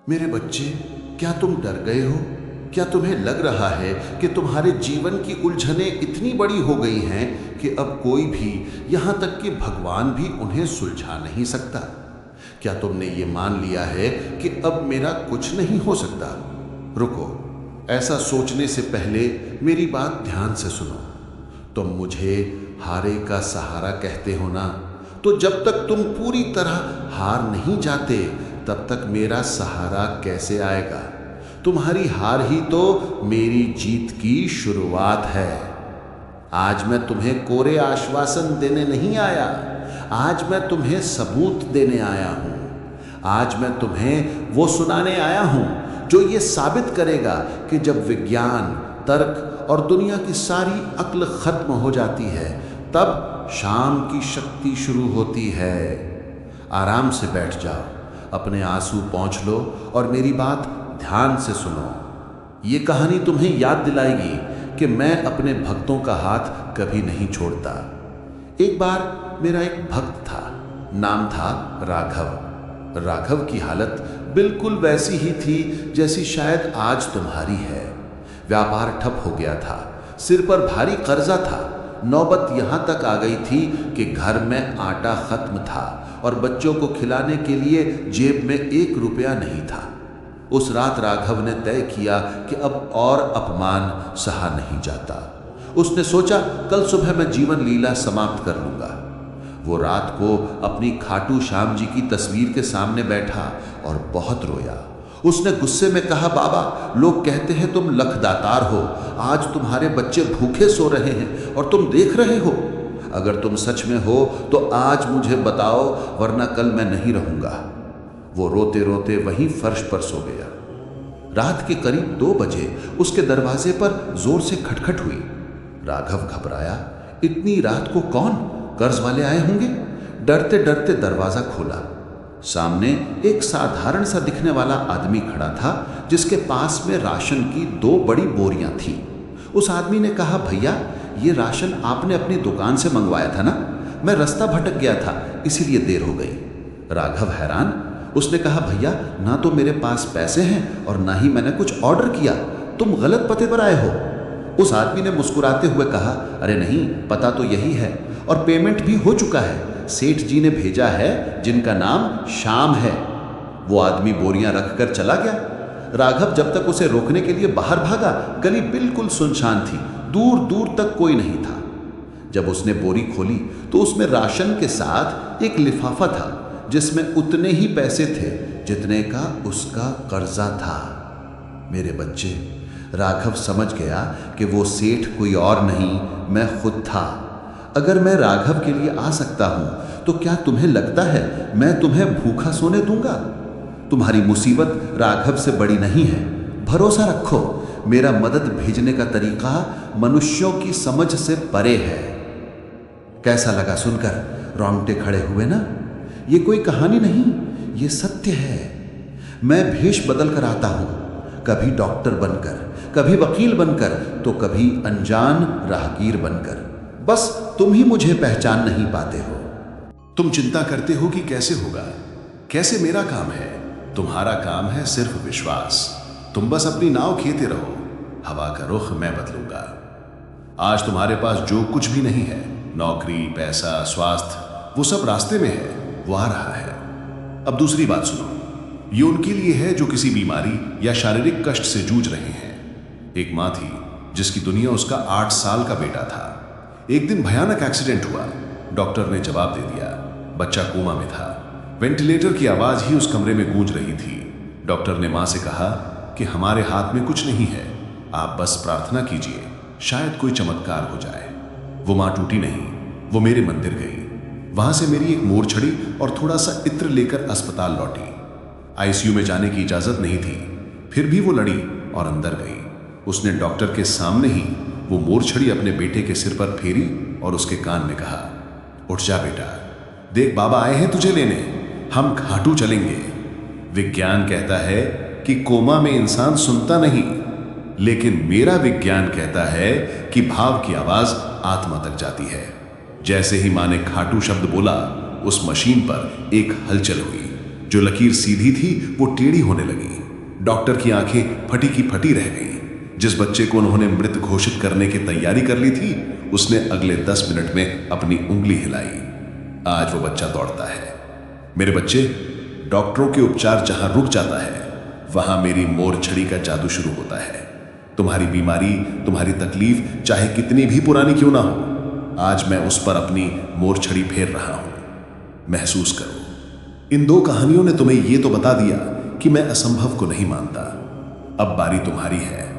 मेरे बच्चे, क्या तुम डर गए हो? क्या तुम्हें लग रहा है कि तुम्हारे जीवन की उलझनें इतनी बड़ी हो गई हैं कि अब कोई भी, यहां तक कि भगवान भी उन्हें सुलझा नहीं सकता? क्या तुमने ये मान लिया है कि अब मेरा कुछ नहीं हो सकता? रुको, ऐसा सोचने से पहले मेरी बात ध्यान से सुनो। तुम मुझे हारे का सहारा कहते हो ना, तो जब तक तुम पूरी तरह हार नहीं जाते तब तक मेरा सहारा कैसे आएगा? तुम्हारी हार ही तो मेरी जीत की शुरुआत है। आज मैं तुम्हें कोरे आश्वासन देने नहीं आया, आज मैं तुम्हें सबूत देने आया हूं। आज मैं तुम्हें वो सुनाने आया हूं जो ये साबित करेगा कि जब विज्ञान, तर्क और दुनिया की सारी अक्ल खत्म हो जाती है तब शाम की शक्ति शुरू होती है। आराम से बैठ जाओ, अपने आंसू पोंछ लो और मेरी बात ध्यान से सुनो। ये कहानी तुम्हें याद दिलाएगी कि मैं अपने भक्तों का हाथ कभी नहीं छोड़ता। एक बार मेरा एक भक्त था, नाम था राघव। राघव की हालत बिल्कुल वैसी ही थी जैसी शायद आज तुम्हारी है। व्यापार ठप हो गया था, सिर पर भारी कर्जा था। नौबत यहां तक आ गई थी कि घर में आटा खत्म था और बच्चों को खिलाने के लिए जेब में 1 रुपया नहीं था। उस रात राघव ने तय किया कि अब और अपमान सहा नहीं जाता। उसने सोचा कल सुबह मैं जीवन लीला समाप्त कर लूंगा। वो रात को अपनी खाटू श्याम जी की तस्वीर के सामने बैठा और बहुत रोया। उसने गुस्से में कहा, बाबा, लोग कहते हैं तुम लखदातार हो, आज तुम्हारे बच्चे भूखे सो रहे हैं और तुम देख रहे हो। अगर तुम सच में हो तो आज मुझे बताओ, वरना कल मैं नहीं रहूंगा। वो रोते रोते वहीं फर्श पर सो गया। रात के करीब 2 बजे उसके दरवाजे पर जोर से खटखट हुई। राघव घबराया, इतनी रात को कौन? कर्ज वाले आए होंगे। डरते डरते दरवाजा खोला। सामने एक साधारण सा दिखने वाला आदमी खड़ा था जिसके पास में राशन की 2 बड़ी बोरियां थीं। उस आदमी ने कहा, भैया, ये राशन आपने अपनी दुकान से मंगवाया था ना? मैं रास्ता भटक गया था, इसीलिए देर हो गई। राघव हैरान। उसने कहा, भैया, ना तो मेरे पास पैसे हैं और ना ही मैंने कुछ ऑर्डर किया, तुम गलत पते पर आए हो। उस आदमी ने मुस्कुराते हुए कहा, अरे नहीं, पता तो यही है और पेमेंट भी हो चुका है। सेठ जी ने भेजा है, जिनका नाम श्याम है। वो आदमी बोरियां रखकर चला गया। राघव जब तक उसे रोकने के लिए बाहर भागा, गली बिल्कुल सुनसान थी, दूर दूर तक कोई नहीं था। जब उसने बोरी खोली तो उसमें राशन के साथ एक लिफाफा था जिसमें उतने ही पैसे थे जितने का उसका कर्जा था। मेरे बच्चे, राघव समझ गया कि वो सेठ कोई और नहीं, मैं खुद था। अगर मैं राघव के लिए आ सकता हूं तो क्या तुम्हें लगता है मैं तुम्हें भूखा सोने दूंगा? तुम्हारी मुसीबत राघव से बड़ी नहीं है। भरोसा रखो, मेरा मदद भेजने का तरीका मनुष्यों की समझ से परे है। कैसा लगा सुनकर? रोंगटे खड़े हुए ना? ये कोई कहानी नहीं, ये सत्य है। मैं भेष बदल कर आता हूं, कभी डॉक्टर बनकर, कभी वकील बनकर, तो कभी अनजान राहगीर बनकर। बस तुम ही मुझे पहचान नहीं पाते हो। तुम चिंता करते हो कि कैसे होगा, कैसे मेरा काम है। तुम्हारा काम है सिर्फ विश्वास। तुम बस अपनी नाव खेते रहो, हवा का रुख मैं बदलूंगा। आज तुम्हारे पास जो कुछ भी नहीं है, नौकरी, पैसा, स्वास्थ्य, वो सब रास्ते में है, वो आ रहा है। अब दूसरी बात सुनो, ये उनके लिए है जो किसी बीमारी या शारीरिक कष्ट से जूझ रहे हैं। एक मां थी जिसकी दुनिया उसका 8 साल का बेटा था। एक दिन भयानक एक्सीडेंट हुआ। डॉक्टर ने जवाब दे दिया, बच्चा कोमा में था। वेंटिलेटर की आवाज ही उस कमरे में गूंज रही थी। डॉक्टर ने मां से कहा कि हमारे हाथ में कुछ नहीं है, आप बस प्रार्थना कीजिए, शायद कोई चमत्कार हो जाए। वो मां टूटी नहीं, वो मेरे मंदिर गई। वहां से मेरी एक मोर छड़ी और थोड़ा सा इत्र लेकर अस्पताल लौटी। आईसीयू में जाने की इजाजत नहीं थी, फिर भी वो लड़ी और अंदर गई। उसने डॉक्टर के सामने ही वो मोर छड़ी अपने बेटे के सिर पर फेरी और उसके कान में कहा, उठ जा बेटा, देख बाबा आए हैं तुझे लेने, हम खाटू चलेंगे। विज्ञान कहता है कि कोमा में इंसान सुनता नहीं, लेकिन मेरा विज्ञान कहता है कि भाव की आवाज आत्मा तक जाती है। जैसे ही मां ने खाटू शब्द बोला, उस मशीन पर एक हलचल हुई। जो लकीर सीधी थी वो टेढ़ी होने लगी। डॉक्टर की आंखें फटी की फटी रह गईं। जिस बच्चे को उन्होंने मृत घोषित करने की तैयारी कर ली थी, उसने अगले 10 मिनट में अपनी उंगली हिलाई। आज वो बच्चा दौड़ता है। मेरे बच्चे, डॉक्टरों के उपचार जहां रुक जाता है, वहां मेरी मोर छड़ी का जादू शुरू होता है। तुम्हारी बीमारी, तुम्हारी तकलीफ चाहे कितनी भी पुरानी क्यों ना हो, आज मैं उस पर अपनी मोर छड़ी फेर रहा हूं। महसूस करो। इन 2 कहानियों ने तुम्हें यह तो बता दिया कि मैं असंभव को नहीं मानता। अब बारी तुम्हारी है।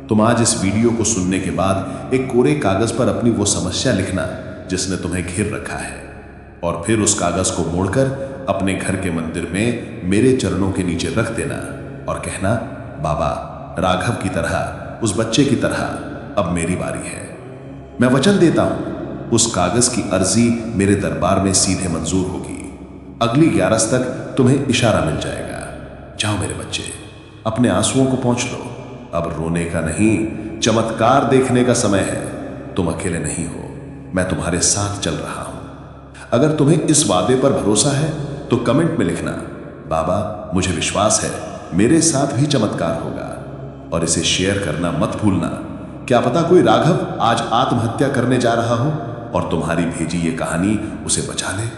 तुम आज इस वीडियो को सुनने के बाद एक कोरे कागज पर अपनी वो समस्या लिखना जिसने तुम्हें घेर रखा है, और फिर उस कागज को मोड़कर अपने घर के मंदिर में मेरे चरणों के नीचे रख देना और कहना, बाबा, राघव की तरह, उस बच्चे की तरह अब मेरी बारी है। मैं वचन देता हूं, उस कागज की अर्जी मेरे दरबार में सीधे मंजूर होगी। अगली 11 तक तुम्हें इशारा मिल जाएगा। जाओ मेरे बच्चे, अपने आंसुओं को पोंछ लो। अब रोने का नहीं, चमत्कार देखने का समय है। तुम अकेले नहीं हो, मैं तुम्हारे साथ चल रहा हूं। अगर तुम्हें इस वादे पर भरोसा है तो कमेंट में लिखना, बाबा, मुझे विश्वास है मेरे साथ भी चमत्कार होगा। और इसे शेयर करना मत भूलना। क्या पता कोई राघव आज आत्महत्या करने जा रहा हो और तुम्हारी भेजी ये कहानी उसे बचा ले।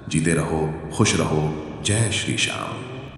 जीते रहो, खुश रहो। जय श्री श्याम।